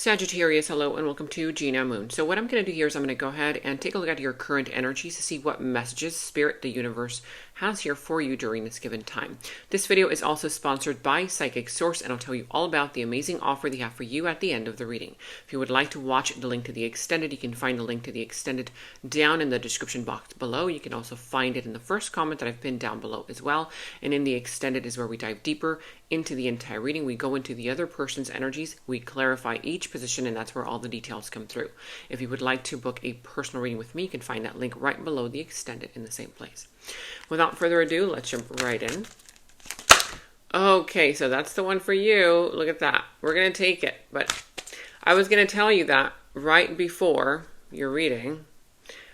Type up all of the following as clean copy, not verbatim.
Sagittarius, hello and welcome to Gena Moon. So what I'm going to do here is I'm going to go ahead and take a look at your current energies to see what messages Spirit, the universe, has here for you during this given time. This video is also sponsored by Psychic Source, and I'll tell you all about the amazing offer they have for you at the end of the reading. If you would like to watch the link to the extended, you can find the link to the extended down in the description box below. You can also find it in the first comment that I've pinned down below as well. And in the extended is where we dive deeper into the entire reading. We go into the other person's energies, we clarify each position, and that's where all the details come through. If you would like to book a personal reading with me, you can find that link right below the extended in the same place. Without further ado, let's jump right in. Okay, so that's the one for you. Look at that. We're going to take it. But I was going to tell you that right before your reading,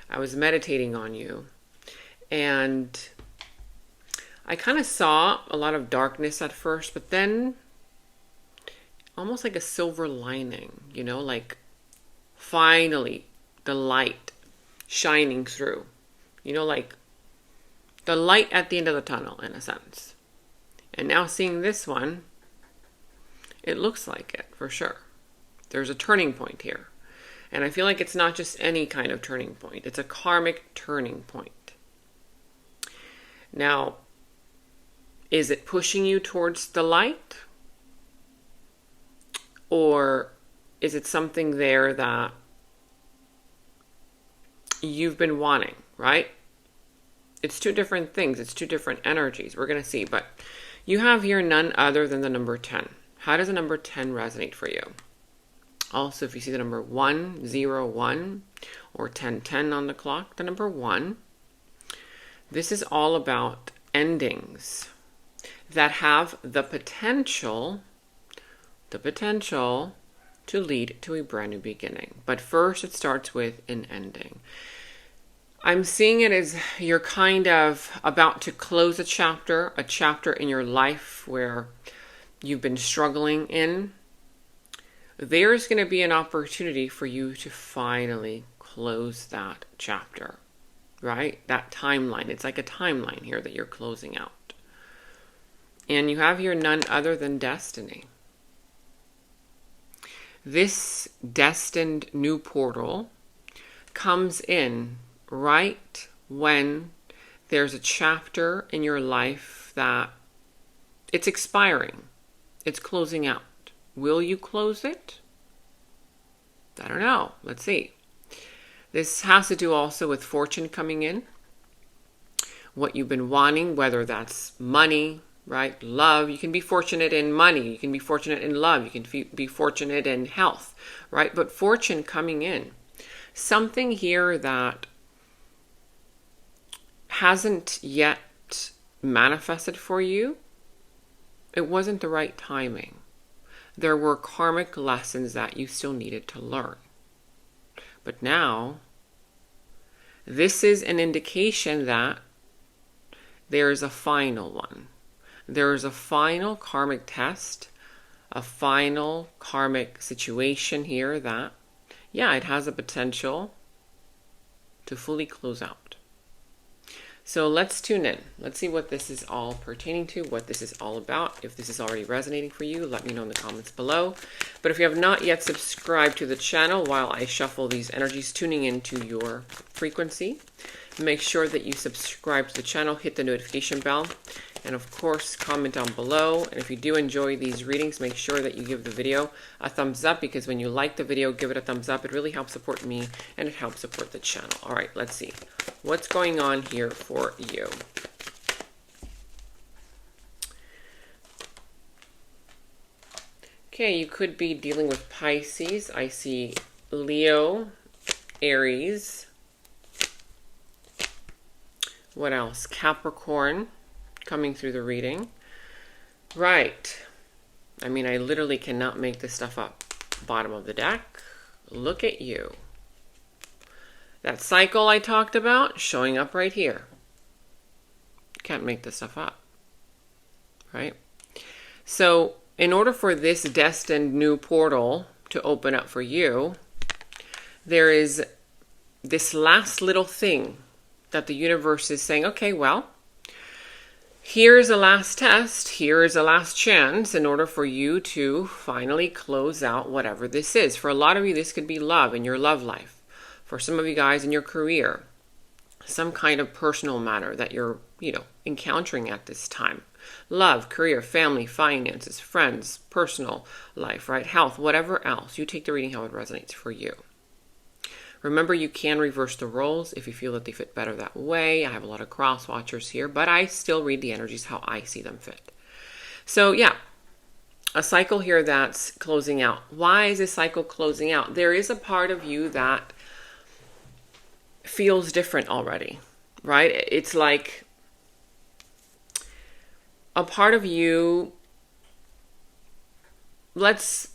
I was meditating on you. And I kind of saw a lot of darkness at first, but then almost like a silver lining, you know, like finally the light shining through, you know, like the light at the end of the tunnel in a sense. And now seeing this one, it looks like it for sure. There's a turning point here. And I feel like it's not just any kind of turning point. It's a karmic turning point. Now, is it pushing you towards the light? Or is it something there that you've been wanting, right? It's two different things. It's two different energies. We're going to see. But you have here none other than the number 10. How does the number 10 resonate for you? Also, if you see the number 101 or 1010 on the clock, the number 1, this is all about endings that have the potential to lead to a brand new beginning. But first, it starts with an ending. I'm seeing it as you're kind of about to close a chapter in your life where you've been struggling in. There's going to be an opportunity for you to finally close that chapter, right? That timeline. It's like a timeline here that you're closing out. And you have here none other than destiny. This destined new portal comes in right when there's a chapter in your life that it's expiring. It's closing out. Will you close it? I don't know. Let's see. This has to do also with fortune coming in. What you've been wanting, whether that's money, right? Love. You can be fortunate in money. You can be fortunate in love. You can be fortunate in health, right? But fortune coming in. Something here that hasn't yet manifested for you. It wasn't the right timing. There were karmic lessons that you still needed to learn. But now, this is an indication that there's a final one. There's a final karmic test, a final karmic situation here that, yeah, it has a potential to fully close out. So let's tune in. Let's see what this is all pertaining to, what this is all about. If this is already resonating for you, let me know in the comments below. But if you have not yet subscribed to the channel while I shuffle these energies, tuning into your frequency, make sure that you subscribe to the channel, hit the notification bell, and of course, comment down below. And if you do enjoy these readings, make sure that you give the video a thumbs up, because when you like the video, give it a thumbs up. It really helps support me and it helps support the channel. All right, let's see. What's going on here for you? Okay, you could be dealing with Pisces. I see Leo, Aries. What else? Capricorn coming through the reading. Right. I mean, I literally cannot make this stuff up. Bottom of the deck. Look at you. That cycle I talked about showing up right here. Can't make this stuff up. Right? So, in order for this destined new portal to open up for you, there is this last little thing that the universe is saying, okay, well, here's a last test, here's a last chance in order for you to finally close out whatever this is. For a lot of you, this could be love in your love life. For some of you guys, in your career, some kind of personal matter that you're, encountering at this time. Love, career, family, finances, friends, personal life, right? Health, whatever else. You take the reading how it resonates for you. Remember, you can reverse the roles if you feel that they fit better that way. I have a lot of cross watchers here, but I still read the energies how I see them fit. So yeah, a cycle here that's closing out. Why is this cycle closing out? There is a part of you that feels different already, right? It's like a part of you, let's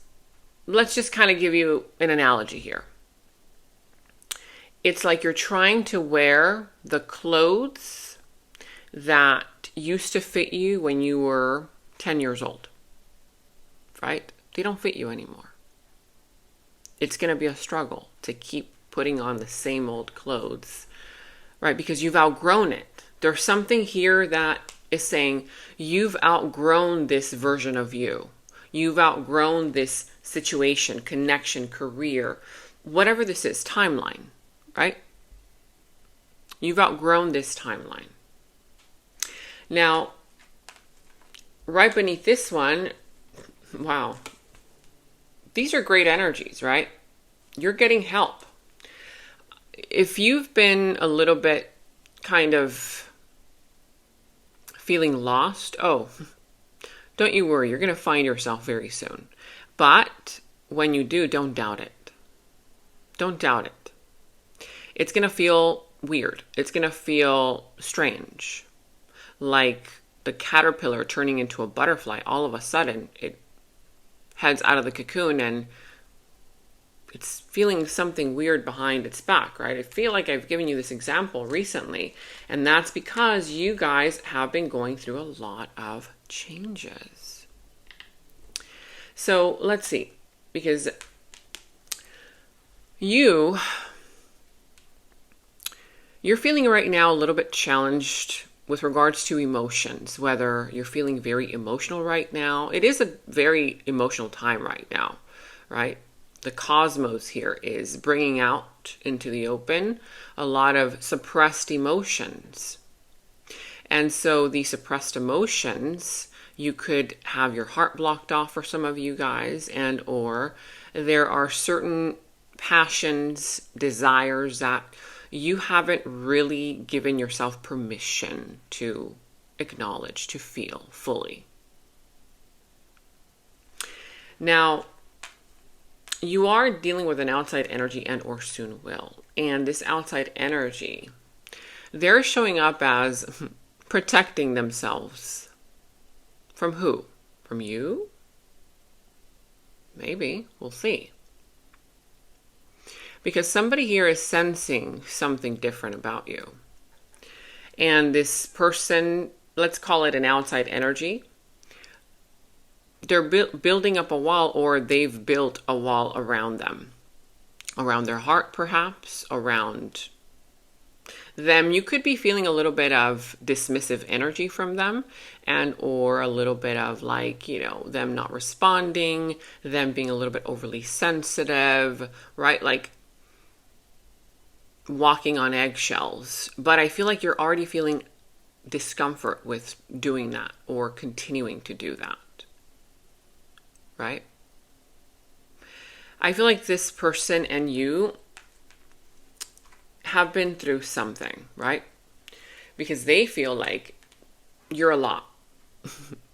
just kind of give you an analogy here. It's like you're trying to wear the clothes that used to fit you when you were 10 years old, right? They don't fit you anymore. It's going to be a struggle to keep putting on the same old clothes, right? Because you've outgrown it. There's something here that is saying you've outgrown this version of you. You've outgrown this situation, connection, career, whatever this is, timeline, right? You've outgrown this timeline. Now, right beneath this one, wow, these are great energies, right? You're getting help. If you've been a little bit kind of feeling lost, don't you worry, you're going to find yourself very soon. But when you do, don't doubt it. Don't doubt it. It's going to feel weird. It's going to feel strange. Like the caterpillar turning into a butterfly. All of a sudden, it heads out of the cocoon and it's feeling something weird behind its back, right? I feel like I've given you this example recently, and that's because you guys have been going through a lot of changes. So let's see, because you're feeling right now a little bit challenged with regards to emotions, whether you're feeling very emotional right now. It is a very emotional time right now, right? The cosmos here is bringing out into the open a lot of suppressed emotions. And so the suppressed emotions, you could have your heart blocked off for some of you guys, and or there are certain passions, desires that you haven't really given yourself permission to acknowledge, to feel fully. Now, you are dealing with an outside energy and or soon will. And this outside energy, they're showing up as protecting themselves. From who? From you? Maybe. We'll see. Because somebody here is sensing something different about you. And this person, let's call it an outside energy, they're building up a wall, or they've built a wall around them. Around their heart, perhaps. Around them. You could be feeling a little bit of dismissive energy from them, and or a little bit of them not responding, them being a little bit overly sensitive, right? Like walking on eggshells. But I feel like you're already feeling discomfort with doing that or continuing to do that. Right? I feel like this person and you have been through something, right? Because they feel like you're a lot.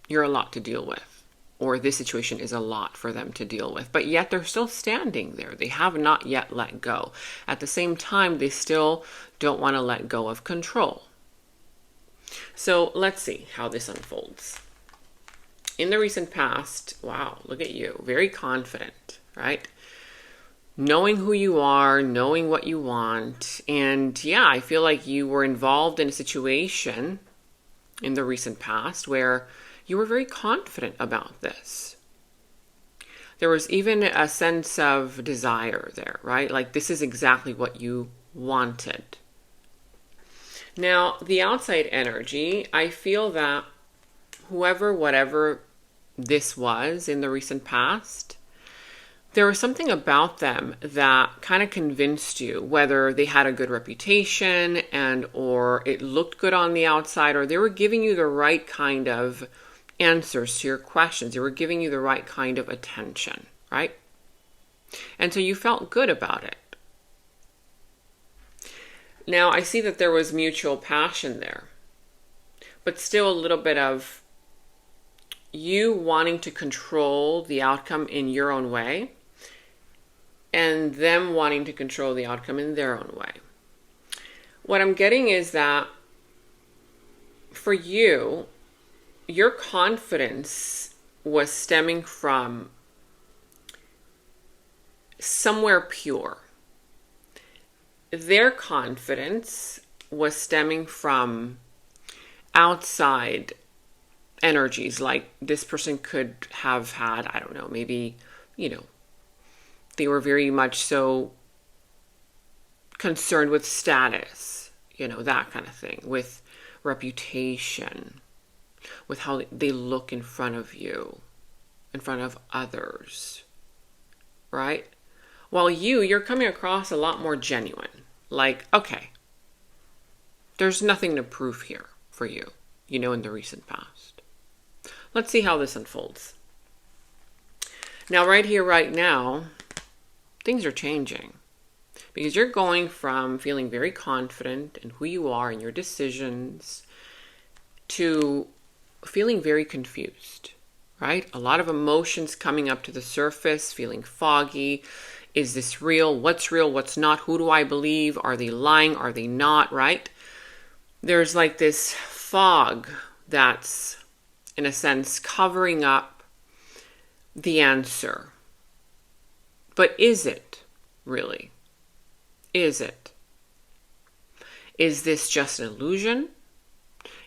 You're a lot to deal with. Or this situation is a lot for them to deal with. But yet they're still standing there. They have not yet let go. At the same time, they still don't want to let go of control. So let's see how this unfolds. In the recent past, wow, look at you. Very confident, right? Knowing who you are, knowing what you want. And yeah, I feel like you were involved in a situation in the recent past where you were very confident about this. There was even a sense of desire there, right? Like this is exactly what you wanted. Now, the outside energy, I feel that whoever, whatever this was in the recent past, there was something about them that kind of convinced you, whether they had a good reputation and or it looked good on the outside, or they were giving you the right kind of answers to your questions. They were giving you the right kind of attention, right? And so you felt good about it. Now, I see that there was mutual passion there, but still a little bit of you wanting to control the outcome in your own way and them wanting to control the outcome in their own way. What I'm getting is that for you, your confidence was stemming from somewhere pure. Their confidence was stemming from outside energies, like this person could have had, I don't know, maybe, they were very much so concerned with status, that kind of thing, with reputation, with how they look in front of you, in front of others, right? While you're coming across a lot more genuine. Like, okay, there's nothing to prove here for you, in the recent past. Let's see how this unfolds. Now, right here, right now, things are changing. Because you're going from feeling very confident in who you are and your decisions to feeling very confused, right? A lot of emotions coming up to the surface, feeling foggy. Is this real? What's real? What's not? Who do I believe? Are they lying? Are they not? Right? There's like this fog that's, in a sense, covering up the answer. But is it really? Is it? Is this just an illusion?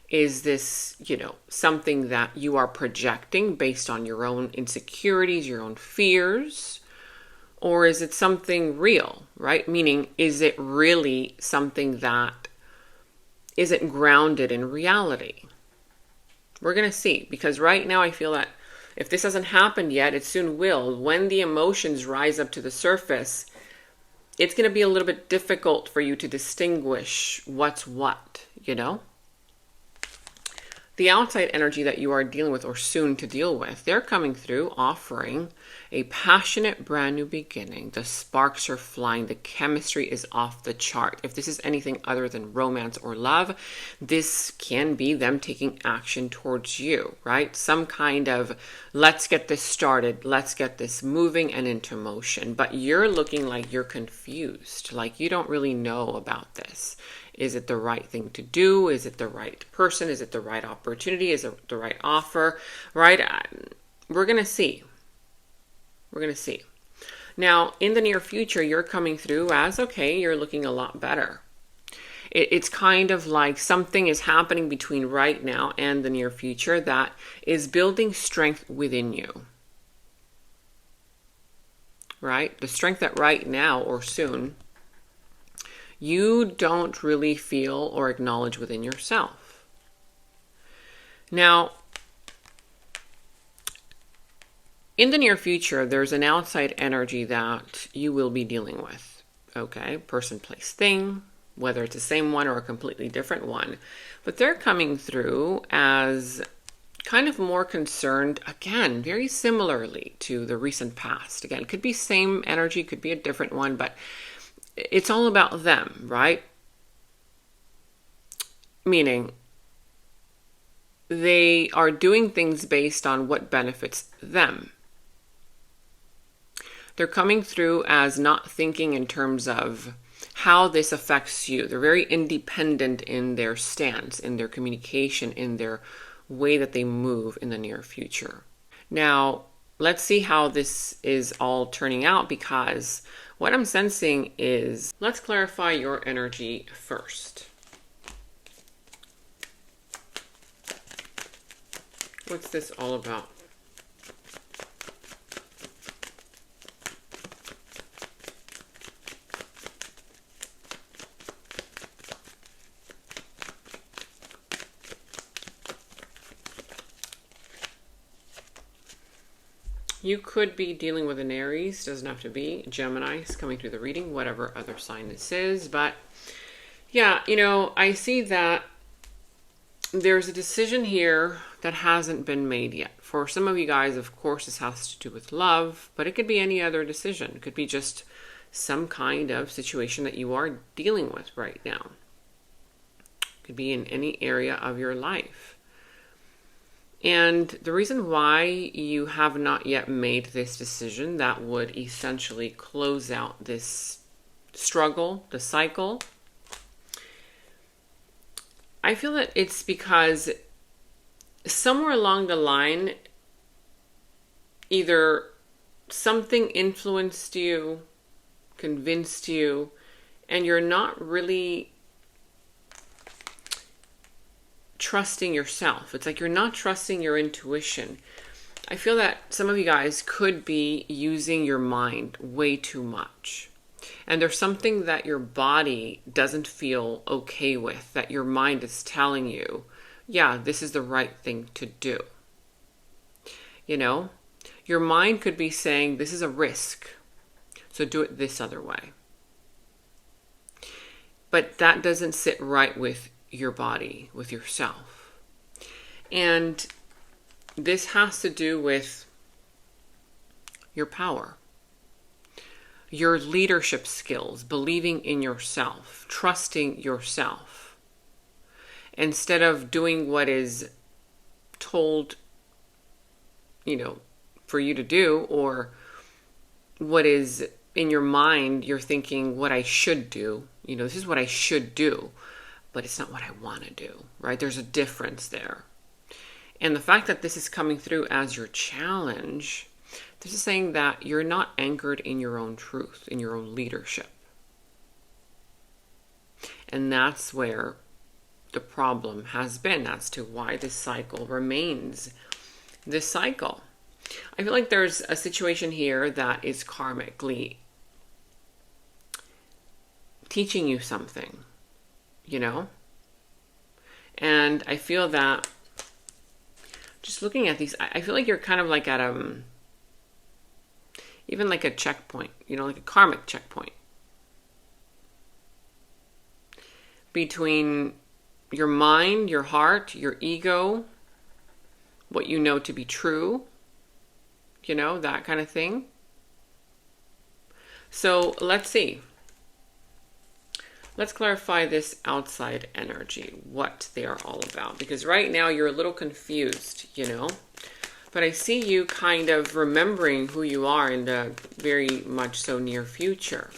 Is this, something that you are projecting based on your own insecurities, your own fears? Or is it something real, right? Meaning, is it really something that isn't grounded in reality? We're going to see, because right now I feel that if this hasn't happened yet, it soon will. When the emotions rise up to the surface, it's going to be a little bit difficult for you to distinguish what's what, The outside energy that you are dealing with or soon to deal with, they're coming through offering a passionate brand new beginning. The sparks are flying. The chemistry is off the chart. If this is anything other than romance or love, this can be them taking action towards you, right? Some kind of, let's get this started. Let's get this moving and into motion. But you're looking like you're confused, like you don't really know about this. Is it the right thing to do? Is it the right person? Is it the right opportunity? Is it the right offer? Right? We're going to see. We're going to see. Now, in the near future, you're coming through as, okay, you're looking a lot better. It's kind of like something is happening between right now and the near future that is building strength within you. Right? The strength that right now or soon you don't really feel or acknowledge within yourself. Now, in the near future, there's an outside energy that you will be dealing with. Okay, person, place, thing, whether it's the same one or a completely different one. But they're coming through as kind of more concerned, again, very similarly to the recent past. Again, it could be same energy, could be a different one, but it's all about them, right? Meaning, they are doing things based on what benefits them. They're coming through as not thinking in terms of how this affects you. They're very independent in their stance, in their communication, in their way that they move in the near future. Now, let's see how this is all turning out, because what I'm sensing is, let's clarify your energy first. What's this all about? You could be dealing with an Aries, doesn't have to be. Gemini is coming through the reading, whatever other sign this is. But yeah, I see that there's a decision here that hasn't been made yet. For some of you guys, of course, this has to do with love, but it could be any other decision. It could be just some kind of situation that you are dealing with right now. It could be in any area of your life. And the reason why you have not yet made this decision that would essentially close out this struggle, the cycle, I feel that it's because somewhere along the line, either something influenced you, convinced you, and you're not really trusting yourself. It's like you're not trusting your intuition. I feel that some of you guys could be using your mind way too much. And there's something that your body doesn't feel okay with, that your mind is telling you, yeah, this is the right thing to do. Your mind could be saying, this is a risk, so do it this other way. But that doesn't sit right with your body, with yourself. And this has to do with your power, your leadership skills, believing in yourself, trusting yourself, instead of doing what is told, for you to do, or what is in your mind, you're thinking what I should do. This is what I should do, but it's not what I want to do, right? There's a difference there. And the fact that this is coming through as your challenge, this is saying that you're not anchored in your own truth, in your own leadership. And that's where the problem has been as to why this cycle remains this cycle. I feel like there's a situation here that is karmically teaching you something, And I feel that just looking at these, I feel like you're kind of like at even like a checkpoint, like a karmic checkpoint between your mind, your heart, your ego, what you know to be true, that kind of thing. So let's see. Let's clarify this outside energy, what they are all about. Because right now you're a little confused, But I see you kind of remembering who you are in the very much so near future.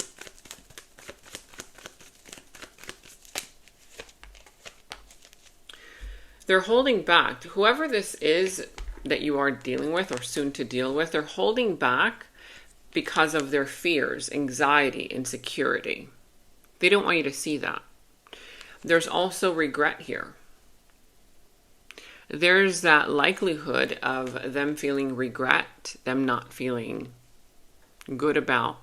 They're holding back. Whoever this is that you are dealing with or soon to deal with, they're holding back because of their fears, anxiety, insecurity. They don't want you to see that. There's also regret here. There's that likelihood of them feeling regret, them not feeling good about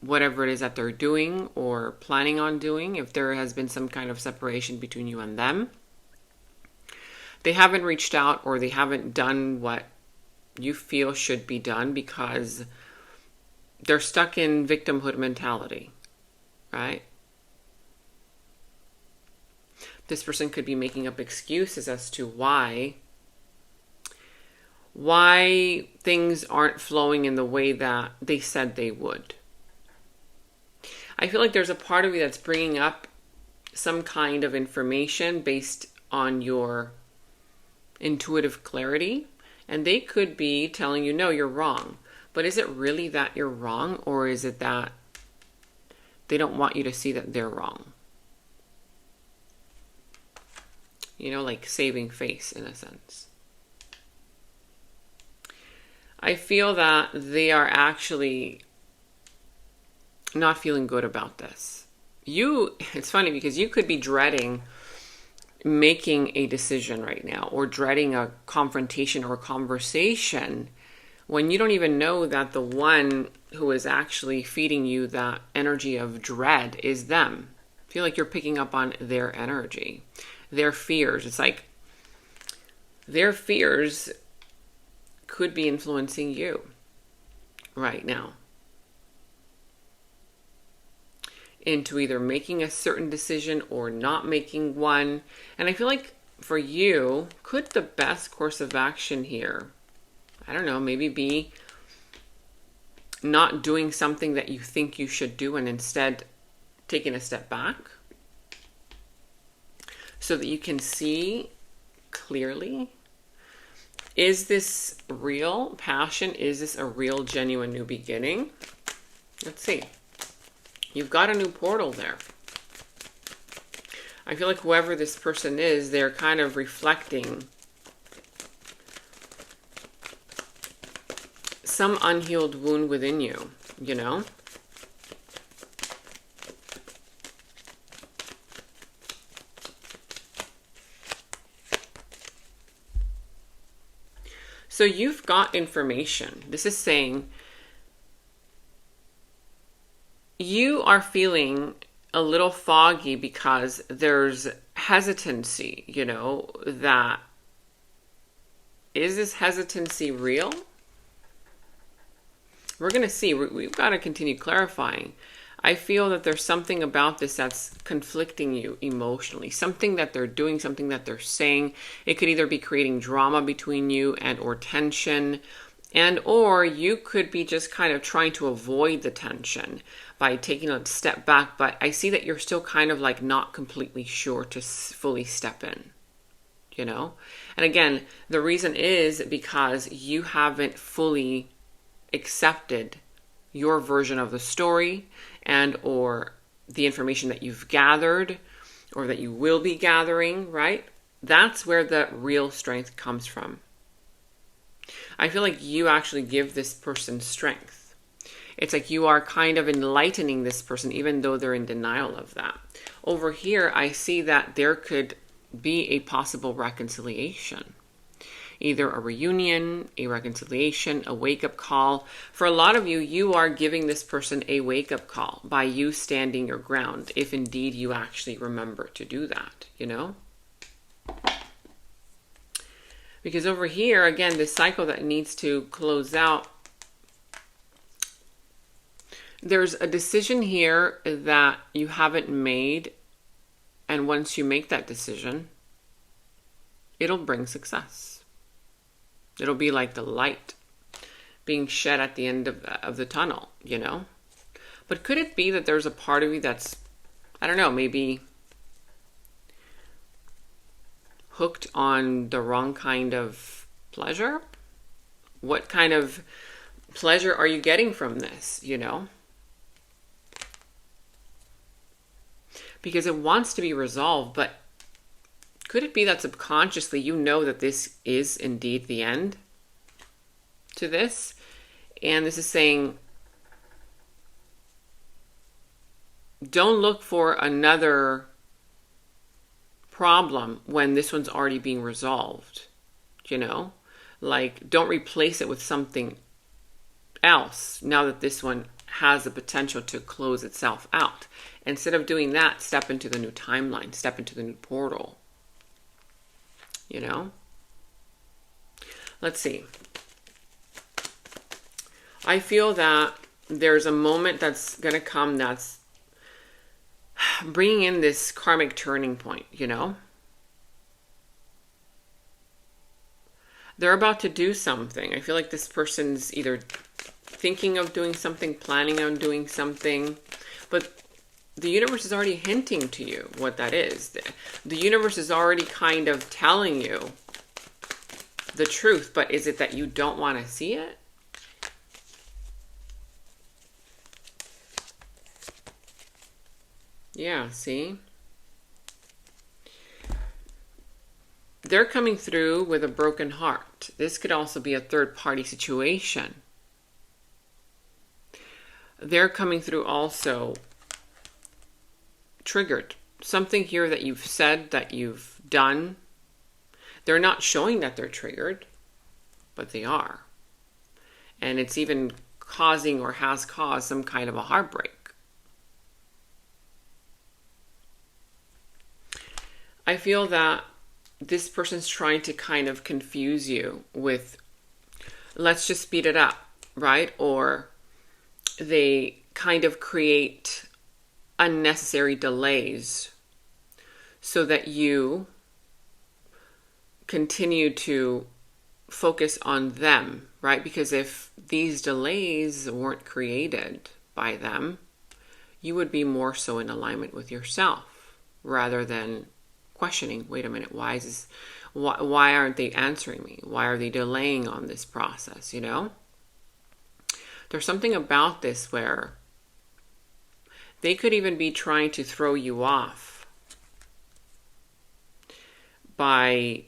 whatever it is that they're doing or planning on doing, if there has been some kind of separation between you and them. They haven't reached out or they haven't done what you feel should be done because they're stuck in victimhood mentality, right? This person could be making up excuses as to why things aren't flowing in the way that they said they would. I feel like there's a part of you that's bringing up some kind of information based on your intuitive clarity, and they could be telling you, no, you're wrong. But is it really that you're wrong, or is it that they don't want you to see that they're wrong? Like saving face in a sense. I feel that they are actually not feeling good about this. It's funny because you could be dreading making a decision right now, or dreading a confrontation or a conversation when you don't even know that the one who is actually feeding you that energy of dread is them. I feel like you're picking up on their energy, their fears. It's like their fears could be influencing you right now into either making a certain decision or not making one. And I feel like for you, could the best course of action here, I don't know, maybe be not doing something that you think you should do and instead taking a step back so that you can see clearly, is this real passion? Is this a real, genuine new beginning? Let's see. You've got a new portal there. I feel like whoever this person is, they're kind of reflecting some unhealed wound within you, you know? So you've got information. This is saying you are feeling a little foggy because there's hesitancy, you know, that is this hesitancy real? We're going to see. We've got to continue clarifying. I feel that there's something about this that's conflicting you emotionally. Something that they're doing, something that they're saying. It could either be creating drama between you and or tension. And or you could be just kind of trying to avoid the tension by taking a step back. But I see that you're still kind of like not completely sure to fully step in, you know? And again, the reason is because you haven't fully accepted your version of the story and or the information that you've gathered or that you will be gathering, right? That's where the real strength comes from. I feel like you actually give this person strength. It's like you are kind of enlightening this person even though they're in denial of that. Over here, I see that there could be a possible reconciliation. Either a reunion, a reconciliation, a wake-up call. For a lot of you, you are giving this person a wake-up call by you standing your ground, if indeed you actually remember to do that, you know? Because over here, again, this cycle that needs to close out, there's a decision here that you haven't made, and once you make that decision, it'll bring success. It'll be like the light being shed at the end of the tunnel, you know? But could it be that there's a part of you that's, I don't know, maybe hooked on the wrong kind of pleasure? What kind of pleasure are you getting from this, you know? Because it wants to be resolved, but could it be that subconsciously you know that this is indeed the end to this? And this is saying, don't look for another problem when this one's already being resolved, you know? Like, don't replace it with something else now that this one has the potential to close itself out. Instead of doing that, step into the new timeline, step into the new portal. You know? Let's see. I feel that there's a moment that's going to come that's bringing in this karmic turning point, you know? They're about to do something. I feel like this person's either thinking of doing something, planning on doing something, but the universe is already hinting to you what that is. The universe is already kind of telling you the truth, but is it that you don't want to see it? Yeah, see? They're coming through with a broken heart. This could also be a third-party situation. They're coming through also triggered. Something here that you've said, that you've done. They're not showing that they're triggered, but they are. And it's even causing or has caused some kind of a heartbreak. I feel that this person's trying to kind of confuse you with let's just speed it up, right? Or they kind of create unnecessary delays so that you continue to focus on them, right? Because if these delays weren't created by them, you would be more so in alignment with yourself rather than questioning, wait a minute, why aren't they answering me? Why are they delaying on this process, There's something about this where they could even be trying to throw you off by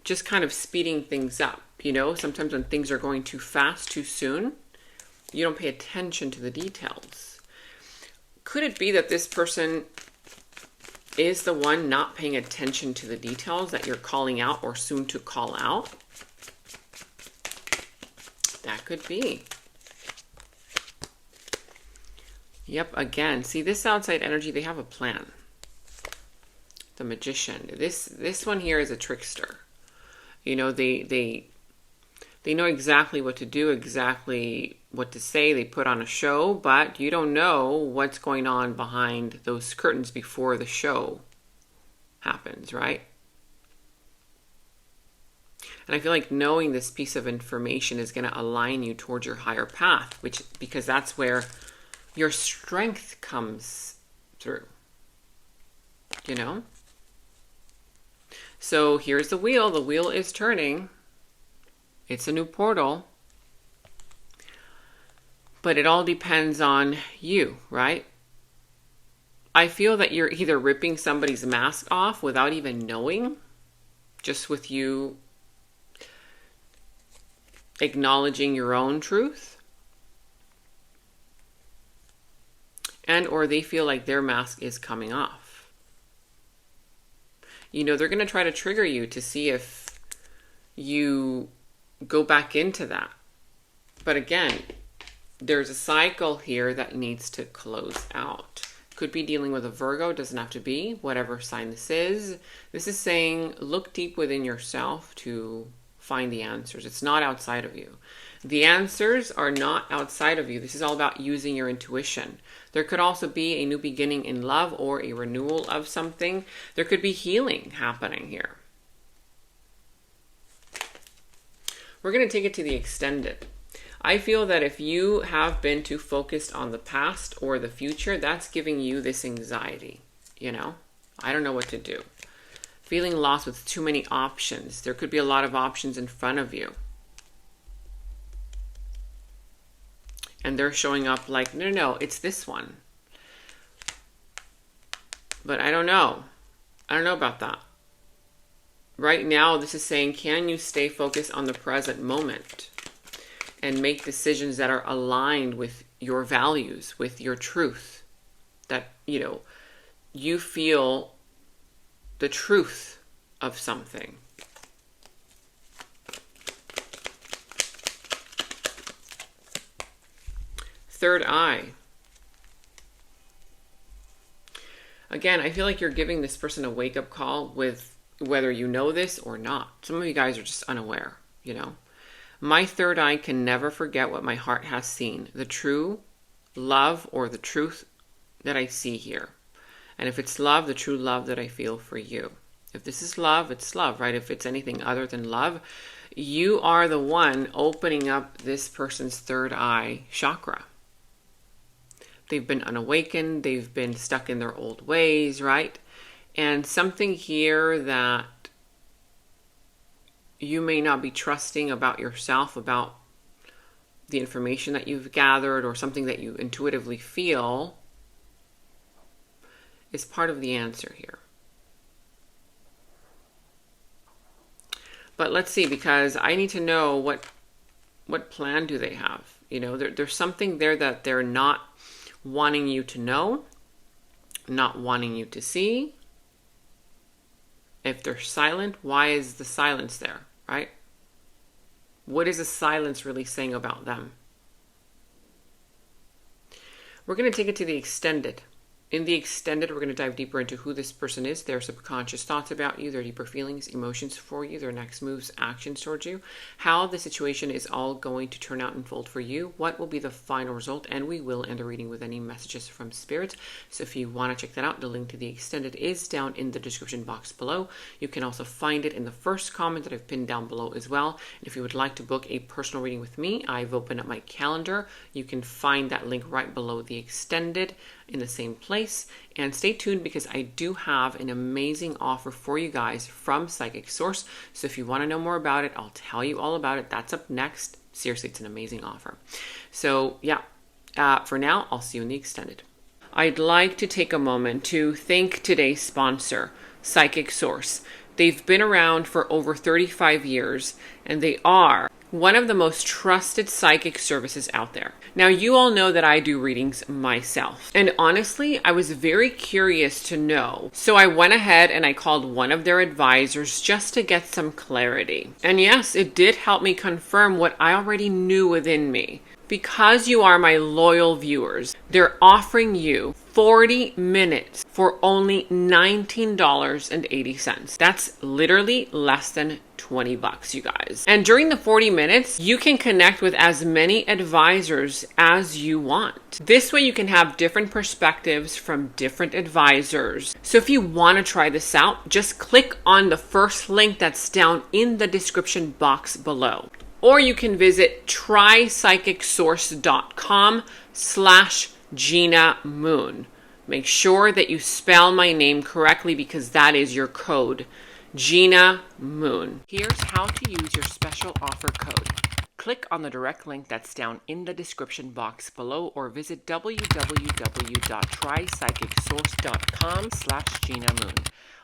just kind of speeding things up, Sometimes when things are going too fast, too soon, you don't pay attention to the details. Could it be that this person is the one not paying attention to the details that you're calling out or soon to call out? That could be. Yep, again, see this outside energy, they have a plan. The Magician. This one here is a trickster. They know exactly what to do, exactly what to say. They put on a show, but you don't know what's going on behind those curtains before the show happens, right? And I feel like knowing this piece of information is going to align you towards your higher path, because that's where your strength comes through, So here's the wheel. The wheel is turning. It's a new portal. But it all depends on you, right? I feel that you're either ripping somebody's mask off without even knowing, just with you acknowledging your own truth, and or they feel like their mask is coming off. They're going to try to trigger you to see if you go back into that. But again, there's a cycle here that needs to close out. Could be dealing with a Virgo, doesn't have to be, whatever sign this is. This is saying look deep within yourself to find the answers. It's not outside of you. The answers are not outside of you. This is all about using your intuition. There could also be a new beginning in love or a renewal of something. There could be healing happening here. We're going to take it to the extended. I feel that if you have been too focused on the past or the future, that's giving you this anxiety. I don't know what to do. Feeling lost with too many options. There could be a lot of options in front of you. And they're showing up like, no, it's this one. But I don't know. I don't know about that. Right now, this is saying, can you stay focused on the present moment and make decisions that are aligned with your values, with your truth? That, you feel the truth of something. Third eye. Again, I feel like you're giving this person a wake-up call with whether you know this or not. Some of you guys are just unaware, My third eye can never forget what my heart has seen. The true love or the truth that I see here. And if it's love, the true love that I feel for you. If this is love, it's love, right? If it's anything other than love, you are the one opening up this person's third eye chakra. They've been unawakened. They've been stuck in their old ways, right? And something here that you may not be trusting about yourself, about the information that you've gathered, or something that you intuitively feel is part of the answer here. But let's see, because I need to know what plan do they have? There's something there that they're not wanting you to know, not wanting you to see. If they're silent, why is the silence there, right? What is the silence really saying about them? We're going to take it to the extended. In the extended, we're going to dive deeper into who this person is, their subconscious thoughts about you, their deeper feelings, emotions for you, their next moves, actions towards you, how the situation is all going to turn out and unfold for you, what will be the final result, and we will end the reading with any messages from Spirit. So if you want to check that out, the link to the extended is down in the description box below. You can also find it in the first comment that I've pinned down below as well. And if you would like to book a personal reading with me, I've opened up my calendar. You can find that link right below the extended in the same place. And stay tuned because I do have an amazing offer for you guys from Psychic Source. So if you want to know more about it, I'll tell you all about it. That's up next. Seriously, it's an amazing offer. So yeah, for now, I'll see you in the extended. I'd like to take a moment to thank today's sponsor, Psychic Source. They've been around for over 35 years, and they are one of the most trusted psychic services out there. Now, you all know that I do readings myself. And honestly, I was very curious to know. So I went ahead and I called one of their advisors just to get some clarity. And yes, it did help me confirm what I already knew within me. Because you are my loyal viewers, they're offering you 40 minutes for only $19.80. That's literally less than $20, you guys. And during the 40 minutes, you can connect with as many advisors as you want. This way you can have different perspectives from different advisors. So if you want to try this out, just click on the first link that's down in the description box below. Or you can visit trypsychicsource.com/Gena Moon. Make sure that you spell my name correctly because that is your code, Gena Moon. Here's how to use your special offer code. Click on the direct link that's down in the description box below or visit www.trypsychicsource.com/Gena Moon.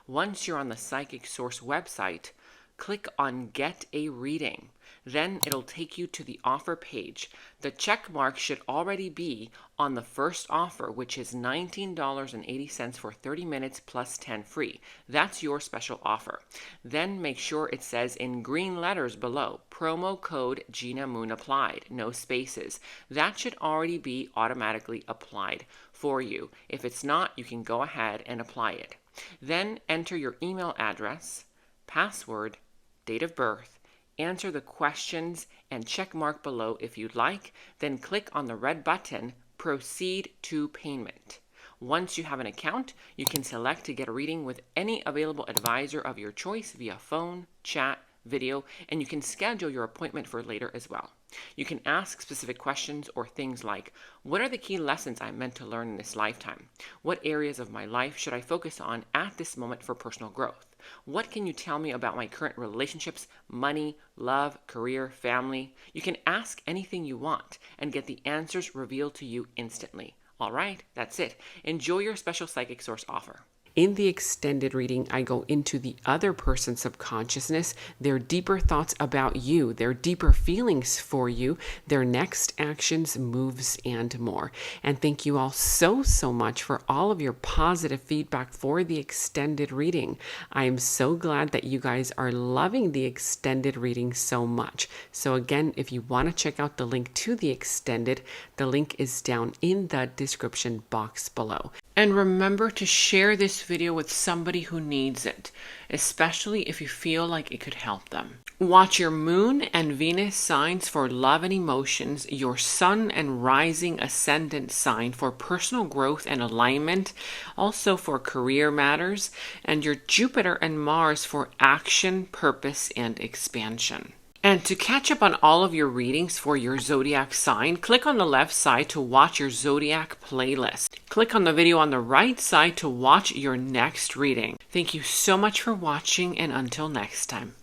Once you're on the Psychic Source website, click on Get a Reading. Then it'll take you to the offer page. The check mark should already be on the first offer, which is $19.80 for 30 minutes plus 10 free. That's your special offer. Then make sure it says in green letters below, promo code Gena Moon applied, no spaces. That should already be automatically applied for you. If it's not, you can go ahead and apply it. Then enter your email address, password, date of birth, answer the questions and check mark below if you'd like, then click on the red button, Proceed to Payment. Once you have an account, you can select to get a reading with any available advisor of your choice via phone, chat, video, and you can schedule your appointment for later as well. You can ask specific questions or things like, what are the key lessons I'm meant to learn in this lifetime? What areas of my life should I focus on at this moment for personal growth? What can you tell me about my current relationships, money, love, career, family? You can ask anything you want and get the answers revealed to you instantly. All right, that's it. Enjoy your special Psychic Source offer. In the extended reading, I go into the other person's subconsciousness, their deeper thoughts about you, their deeper feelings for you, their next actions, moves, and more. And thank you all so much for all of your positive feedback for the extended reading. I am so glad that you guys are loving the extended reading so much. So again, if you want to check out the link to the extended, the link is down in the description box below. And remember to share this video with somebody who needs it, especially if you feel like it could help them. Watch your moon and Venus signs for love and emotions, your sun and rising ascendant sign for personal growth and alignment, also for career matters, and your Jupiter and Mars for action, purpose, and expansion. And to catch up on all of your readings for your zodiac sign, click on the left side to watch your zodiac playlist. Click on the video on the right side to watch your next reading. Thank you so much for watching, and until next time.